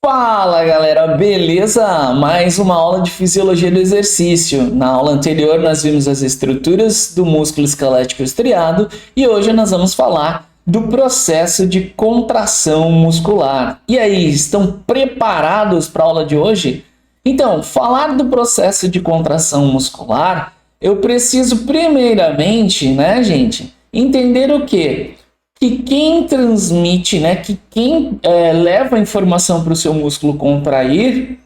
Fala galera, beleza? Mais uma aula de fisiologia do exercício. Na aula anterior nós vimos as estruturas do músculo esquelético estriado e hoje nós vamos falar do processo de contração muscular. E aí, estão preparados para a aula de hoje? Então, falar do processo de contração muscular, eu preciso primeiramente, né, gente, entender o quê? Que quem transmite, né, que quem leva a informação para o seu músculo contrair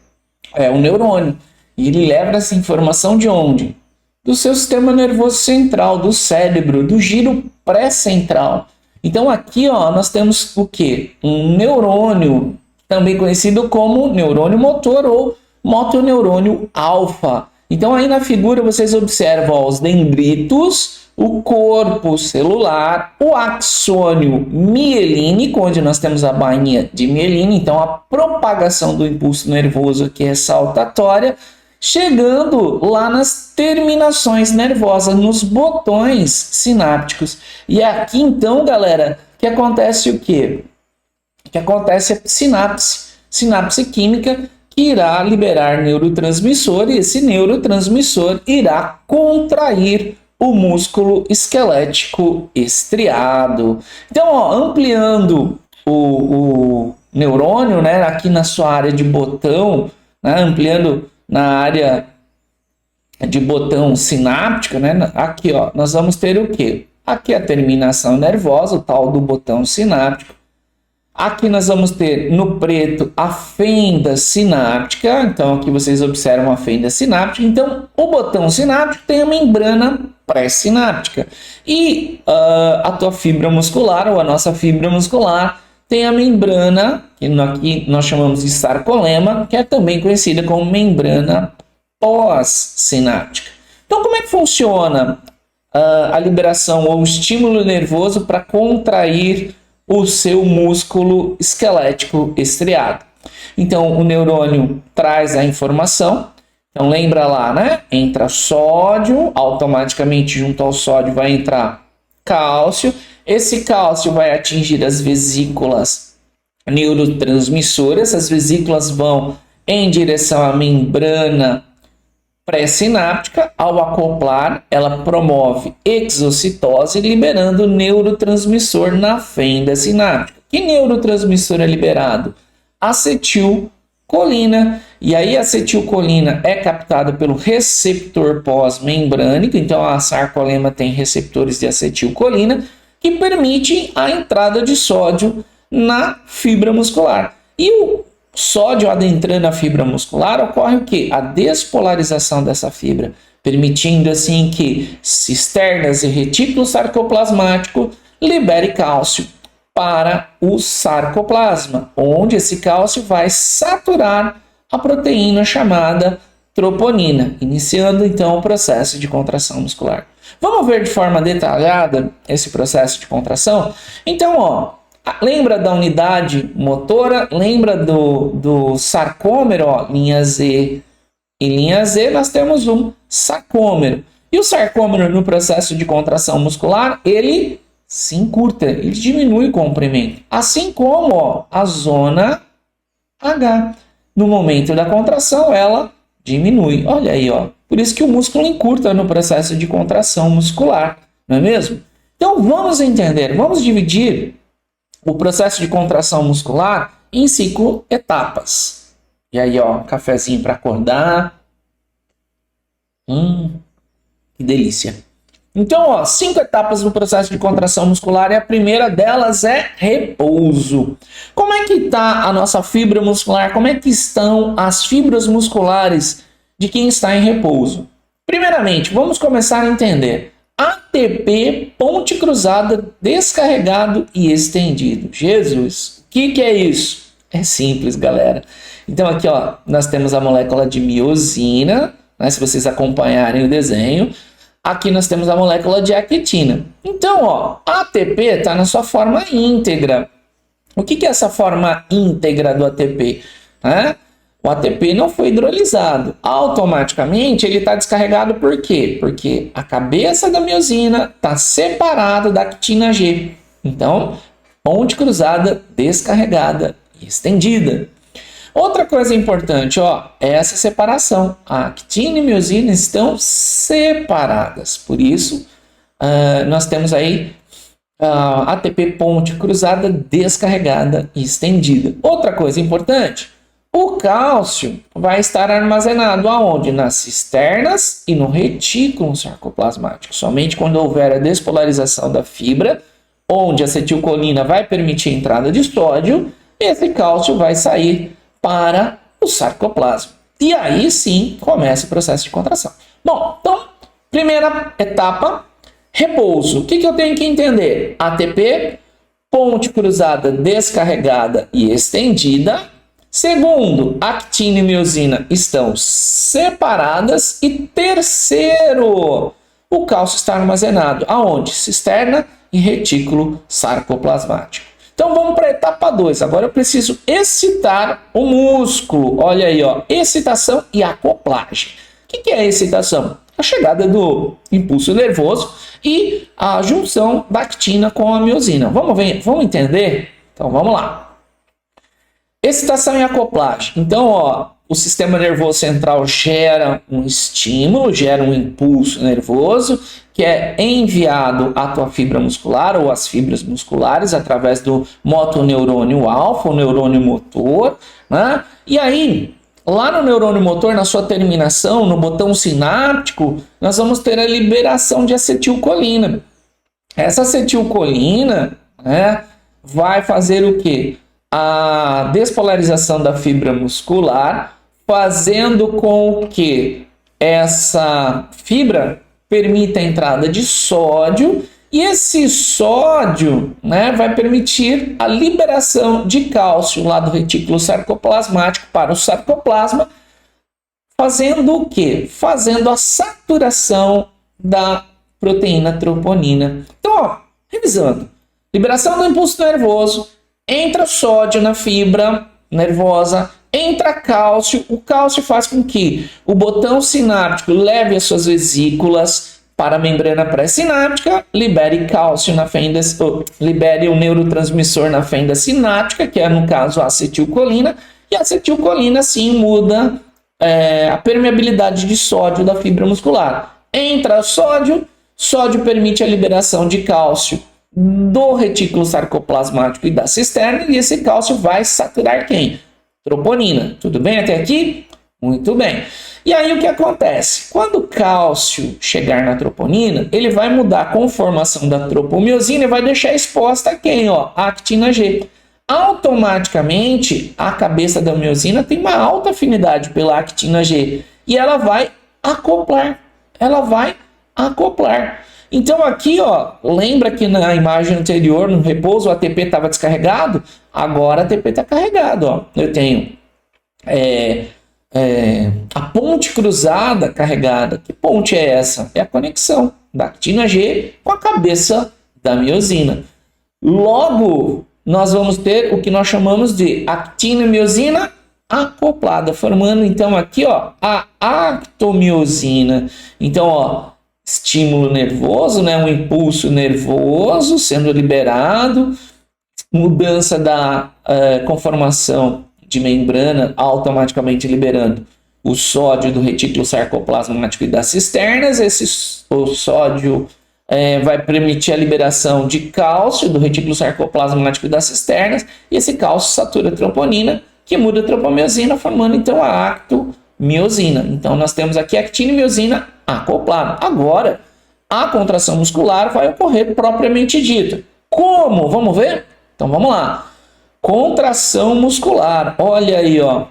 é o neurônio. E ele leva essa informação de onde? Do seu sistema nervoso central, do cérebro, do giro pré-central. Então aqui, ó, nós temos o quê? Um neurônio, também conhecido como neurônio motor ou motoneurônio alfa. Então aí na figura vocês observam ó, os dendritos, o corpo celular, o axônio mielínico, onde nós temos a bainha de mielina, então a propagação do impulso nervoso aqui é saltatória, chegando lá nas terminações nervosas, nos botões sinápticos. E é aqui então, galera, que acontece o quê? Que acontece a sinapse química, que irá liberar neurotransmissor, e esse neurotransmissor irá contrair o músculo esquelético estriado. Então, ó, ampliando o neurônio, né, aqui na sua área de botão, né, ampliando na área de botão sináptica, né, aqui ó, nós vamos ter o quê? Aqui a terminação nervosa, o tal do botão sináptico. Aqui nós vamos ter no preto a fenda sináptica, então aqui vocês observam a fenda sináptica. Então o botão sináptico tem a membrana pré-sináptica e a tua fibra muscular ou a nossa fibra muscular tem a membrana, que aqui nós chamamos de sarcolema, que é também conhecida como membrana pós-sináptica. Então como é que funciona a liberação ou o estímulo nervoso para contrair o seu músculo esquelético estriado? Então, o neurônio traz a informação. Então, lembra lá, né? Entra sódio, automaticamente junto ao sódio vai entrar cálcio. Esse cálcio vai atingir as vesículas neurotransmissoras. As vesículas vão em direção à membrana pré-sináptica. Ao acoplar, ela promove exocitose, liberando neurotransmissor na fenda sináptica. Que neurotransmissor é liberado? Acetilcolina. E aí a acetilcolina é captada pelo receptor pós-membrânico. Então a sarcolema tem receptores de acetilcolina que permitem a entrada de sódio na fibra muscular. E o sódio adentrando a fibra muscular, ocorre o quê? A despolarização dessa fibra, permitindo assim que cisternas e retículo sarcoplasmático libere cálcio para o sarcoplasma, onde esse cálcio vai saturar a proteína chamada troponina, iniciando então o processo de contração muscular. Vamos ver de forma detalhada esse processo de contração? Então, ó, lembra da unidade motora? Lembra do sarcômero? Ó, linha Z e linha Z, nós temos um sarcômero. E o sarcômero, no processo de contração muscular, ele se encurta, ele diminui o comprimento. Assim como ó, a zona H. No momento da contração, ela diminui. Olha aí, ó. Por isso que o músculo encurta no processo de contração muscular, não é mesmo? Então, vamos entender, vamos dividir o processo de contração muscular em 5 etapas. E aí, ó, cafezinho para acordar. Que delícia. Então, ó, 5 etapas no processo de contração muscular e a primeira delas é repouso. Como é que está a nossa fibra muscular? Como é que estão as fibras musculares de quem está em repouso? Primeiramente, vamos começar a entender. ATP, ponte cruzada, descarregado e estendido. Jesus, o que é isso? É simples, galera. Então aqui ó, nós temos a molécula de miosina, né, se vocês acompanharem o desenho. Aqui nós temos a molécula de actina. Então, ó, ATP está na sua forma íntegra. O que é essa forma íntegra do ATP? O ATP não foi hidrolisado. Automaticamente ele está descarregado por quê? Porque a cabeça da miosina está separada da actina G. Então, ponte cruzada, descarregada e estendida. Outra coisa importante, ó, é essa separação. A actina e miosina estão separadas. Por isso, nós temos aí ATP ponte cruzada descarregada e estendida. Outra coisa importante, o cálcio vai estar armazenado aonde? Nas cisternas e no retículo sarcoplasmático. Somente quando houver a despolarização da fibra, onde a acetilcolina vai permitir a entrada de sódio, esse cálcio vai sair para o sarcoplasma. E aí sim começa o processo de contração. Bom, então, primeira etapa, repouso. O que eu tenho que entender? ATP, ponte cruzada descarregada e estendida. Segundo, actina e miosina estão separadas. E terceiro, o cálcio está armazenado aonde? Cisterna e retículo sarcoplasmático. Então vamos para a etapa 2. Agora eu preciso excitar o músculo. Olha aí, ó, excitação e acoplagem. O que é a excitação? A chegada do impulso nervoso e a junção da actina com a miosina. Vamos ver, vamos entender? Então vamos lá. Excitação e acoplagem. Então, ó, o sistema nervoso central gera um estímulo, gera um impulso nervoso que é enviado à tua fibra muscular ou às fibras musculares através do motoneurônio alfa, o neurônio motor, né? E aí, lá no neurônio motor, na sua terminação, no botão sináptico, nós vamos ter a liberação de acetilcolina. Essa acetilcolina, né, vai fazer o quê? A despolarização da fibra muscular, fazendo com que essa fibra permita a entrada de sódio, e esse sódio, né, vai permitir a liberação de cálcio lá do retículo sarcoplasmático para o sarcoplasma, fazendo o quê? Fazendo a saturação da proteína troponina. Então, ó, revisando, liberação do impulso nervoso, entra sódio na fibra nervosa, entra cálcio, o cálcio faz com que o botão sináptico leve as suas vesículas para a membrana pré-sináptica, libere cálcio na fenda, libere o neurotransmissor na fenda sináptica, que é no caso a acetilcolina, e a acetilcolina sim muda a permeabilidade de sódio da fibra muscular. Entra sódio, sódio permite a liberação de cálcio do retículo sarcoplasmático e da cisterna, e esse cálcio vai saturar quem? Troponina. Tudo bem até aqui? Muito bem. E aí o que acontece? Quando o cálcio chegar na troponina, ele vai mudar a conformação da tropomiosina e vai deixar exposta a quem? Ó, a actina G. Automaticamente, a cabeça da miosina tem uma alta afinidade pela actina G e ela vai acoplar. Ela vai acoplar. Então aqui, ó, lembra que na imagem anterior, no repouso, o ATP estava descarregado? Agora o ATP está carregado. Ó. Eu tenho a ponte cruzada carregada. Que ponte é essa? É a conexão da actina G com a cabeça da miosina. Logo, nós vamos ter o que nós chamamos de actina e miosina acoplada, formando então aqui, ó, a actomiosina. Então, ó, estímulo nervoso, né, um impulso nervoso sendo liberado, mudança da conformação de membrana, automaticamente liberando o sódio do retículo sarcoplasmático e das cisternas. O sódio vai permitir a liberação de cálcio do retículo sarcoplasmático e das cisternas, e esse cálcio satura a troponina, que muda a tropomiosina, formando então a actomiosina. Então nós temos aqui actina e miosina acoplado. Agora, a contração muscular vai ocorrer propriamente dita. Como? Vamos ver? Então vamos lá. Contração muscular. Olha aí, ó.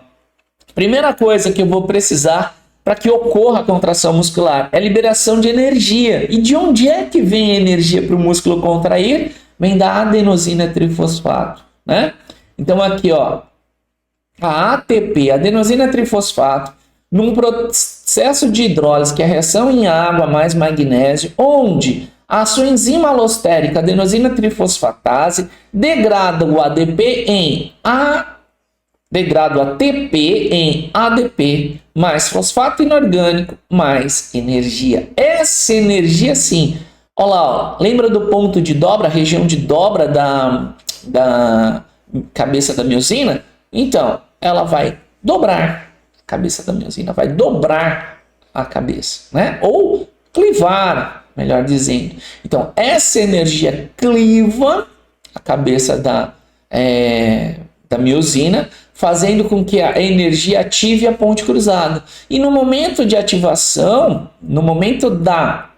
Primeira coisa que eu vou precisar para que ocorra a contração muscular é a liberação de energia. E de onde é que vem a energia para o músculo contrair? Vem da adenosina trifosfato, né? Então aqui, ó, a ATP, adenosina trifosfato, num processo de hidrólise, que é a reação em água mais magnésio, onde a sua enzima alostérica, adenosina trifosfatase, degrada o ADP em degrada o ATP em ADP mais fosfato inorgânico mais energia. Essa energia, sim, olha lá, ó, lembra do ponto de dobra, a região de dobra da cabeça da miosina? Então, ela vai dobrar a cabeça da miosina, vai dobrar a cabeça, né? Ou clivar, melhor dizendo. Então, essa energia cliva a cabeça da miosina, fazendo com que a energia ative a ponte cruzada. E no momento de ativação, no momento da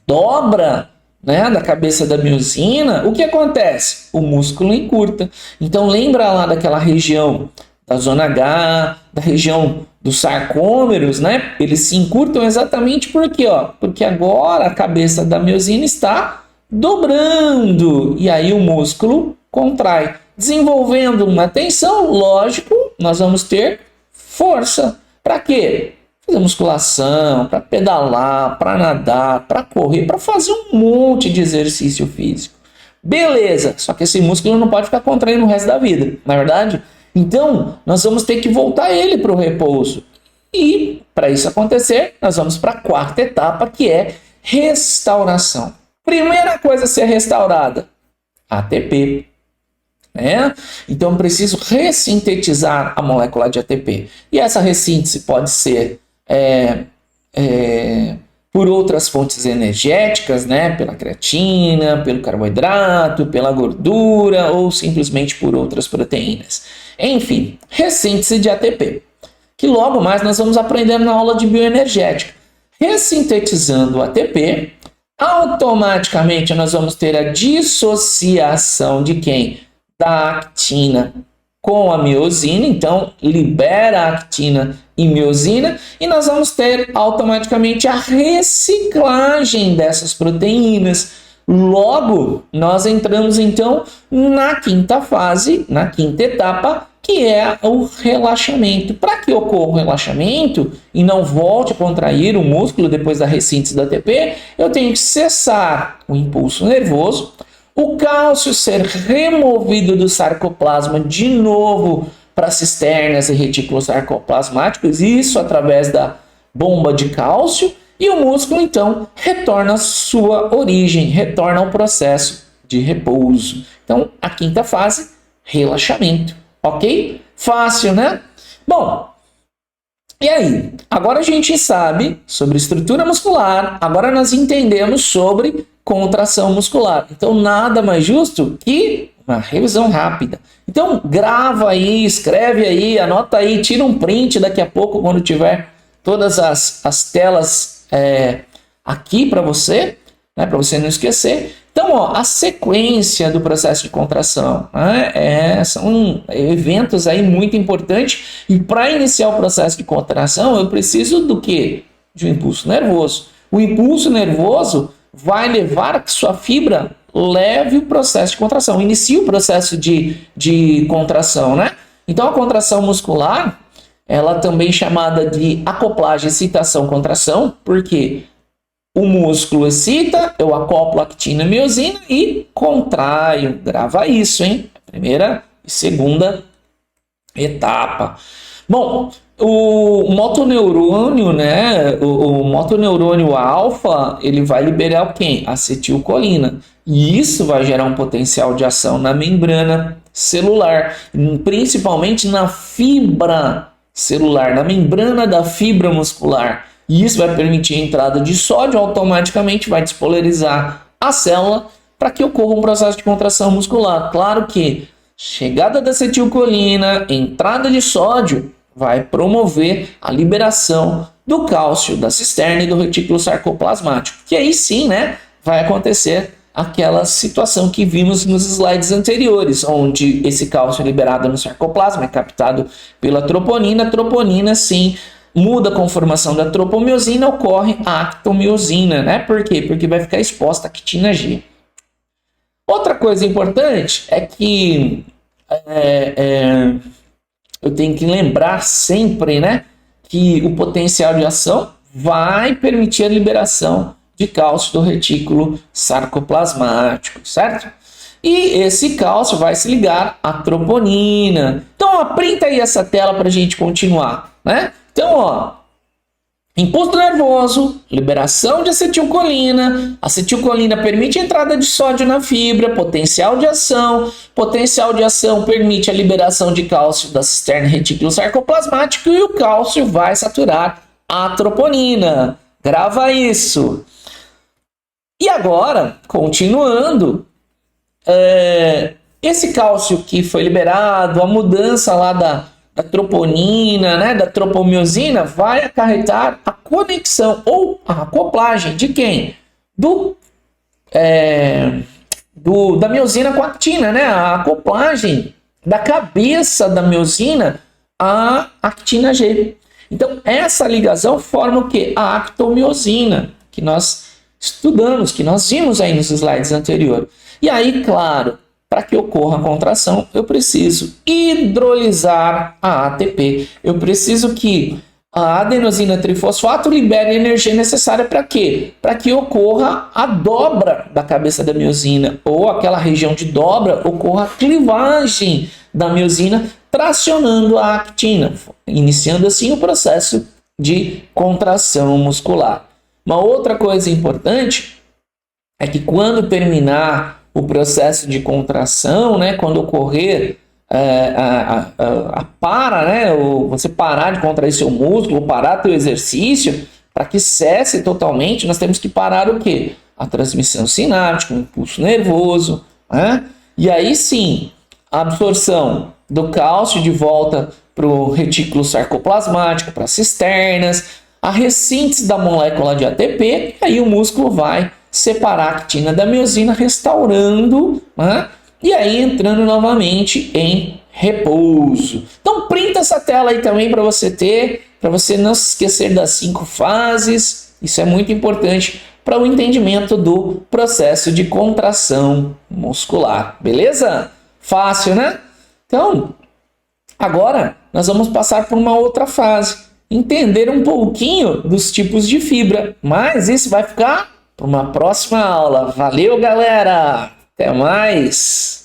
dobra, né, da cabeça da miosina, o que acontece? O músculo encurta. Então lembra lá daquela região da zona H, da região dos sarcômeros, né? Eles se encurtam exatamente por quê? Porque agora a cabeça da miosina está dobrando e aí o músculo contrai. Desenvolvendo uma tensão, lógico, nós vamos ter força. Para quê? Fazer musculação, para pedalar, para nadar, para correr, para fazer um monte de exercício físico. Beleza, só que esse músculo não pode ficar contraindo o resto da vida, não é verdade? Então, nós vamos ter que voltar ele para o repouso. E, para isso acontecer, nós vamos para a quarta etapa, que é restauração. Primeira coisa a ser restaurada, ATP. Então, eu preciso ressintetizar a molécula de ATP. E essa ressíntese pode ser por outras fontes energéticas, né? Pela creatina, pelo carboidrato, pela gordura ou simplesmente por outras proteínas. Enfim, ressíntese de ATP, que logo mais nós vamos aprender na aula de bioenergética. Ressintetizando o ATP, automaticamente nós vamos ter a dissociação de quem? Da actina com a miosina, então libera a actina e miosina, e nós vamos ter automaticamente a reciclagem dessas proteínas. Logo, nós entramos então na quinta fase, na quinta etapa, que é o relaxamento. Para que ocorra o relaxamento e não volte a contrair o músculo depois da ressíntese do ATP, eu tenho que cessar o impulso nervoso, o cálcio ser removido do sarcoplasma de novo para cisternas e retículos sarcoplasmáticos, isso através da bomba de cálcio, e o músculo então retorna à sua origem, retorna ao processo de repouso. Então, a quinta fase, relaxamento, ok? Fácil, né? Bom, e aí? Agora a gente sabe sobre estrutura muscular, agora nós entendemos sobre contração muscular. Então, nada mais justo que uma revisão rápida. Então, grava aí, escreve aí, anota aí, tira um print daqui a pouco, quando tiver todas as telas aqui para você, né, para você não esquecer. Então, a sequência do processo de contração, né, são eventos aí muito importantes. E para iniciar o processo de contração, eu preciso do quê? De um impulso nervoso. O impulso nervoso vai levar a que sua fibra leve o processo de contração, inicie o processo de contração, né? Então, a contração muscular, ela também é chamada de acoplagem, excitação, contração, porque o músculo excita, eu acoplo actina e miosina e contraio. Grava isso, hein? Primeira e segunda etapa. Bom, o motoneurônio, né? O motoneurônio alfa, ele vai liberar quem? Acetilcolina. E isso vai gerar um potencial de ação na membrana celular, principalmente na fibra celular, na membrana da fibra muscular. E isso vai permitir a entrada de sódio, automaticamente vai despolarizar a célula para que ocorra um processo de contração muscular. Claro que chegada da acetilcolina, entrada de sódio, vai promover a liberação do cálcio, da cisterna e do retículo sarcoplasmático. Que aí sim, né, vai acontecer aquela situação que vimos nos slides anteriores, onde esse cálcio é liberado no sarcoplasma, é captado pela troponina. A troponina, sim, muda a conformação da tropomiosina, ocorre a actomiosina, né? Por quê? Porque vai ficar exposta a actina G. Outra coisa importante é que eu tenho que lembrar sempre, né, que o potencial de ação vai permitir a liberação de cálcio do retículo sarcoplasmático, certo? E esse cálcio vai se ligar à troponina. Então, printa aí essa tela para a gente continuar, né? Então, Impulso nervoso, liberação de acetilcolina. Acetilcolina permite a entrada de sódio na fibra, potencial de ação. Potencial de ação permite a liberação de cálcio da cisterna retículo sarcoplasmático e o cálcio vai saturar a troponina. Grava isso. E agora, continuando, esse cálcio que foi liberado, a mudança lá da troponina, né, da tropomiosina, vai acarretar a conexão ou a acoplagem de quem? Da miosina com a actina, né? A acoplagem da cabeça da miosina à actina G. Então, essa ligação forma o quê? A actomiosina, que nós estudamos, que nós vimos aí nos slides anteriores. E aí, claro, para que ocorra a contração, eu preciso hidrolisar a ATP. Eu preciso que a adenosina trifosfato libere a energia necessária para quê? Para que ocorra a dobra da cabeça da miosina, ou aquela região de dobra, ocorra a clivagem da miosina, tracionando a actina, iniciando assim o processo de contração muscular. Uma outra coisa importante é que quando terminar o processo de contração, né, quando ocorrer você parar de contrair seu músculo, parar teu exercício, para que cesse totalmente, nós temos que parar o quê? A transmissão sináptica, o impulso nervoso, né? E aí sim, a absorção do cálcio de volta para o retículo sarcoplasmático, para as cisternas, a ressíntese da molécula de ATP, e aí o músculo vai separar a actina da miosina, restaurando, né? E aí entrando novamente em repouso. Então printa essa tela aí também para você ter, para você não se esquecer das 5 fases. Isso é muito importante para o entendimento do processo de contração muscular. Beleza? Fácil, né? Então, agora nós vamos passar por uma outra fase. Entender um pouquinho dos tipos de fibra. Mas isso vai ficar para uma próxima aula. Valeu, galera! Até mais!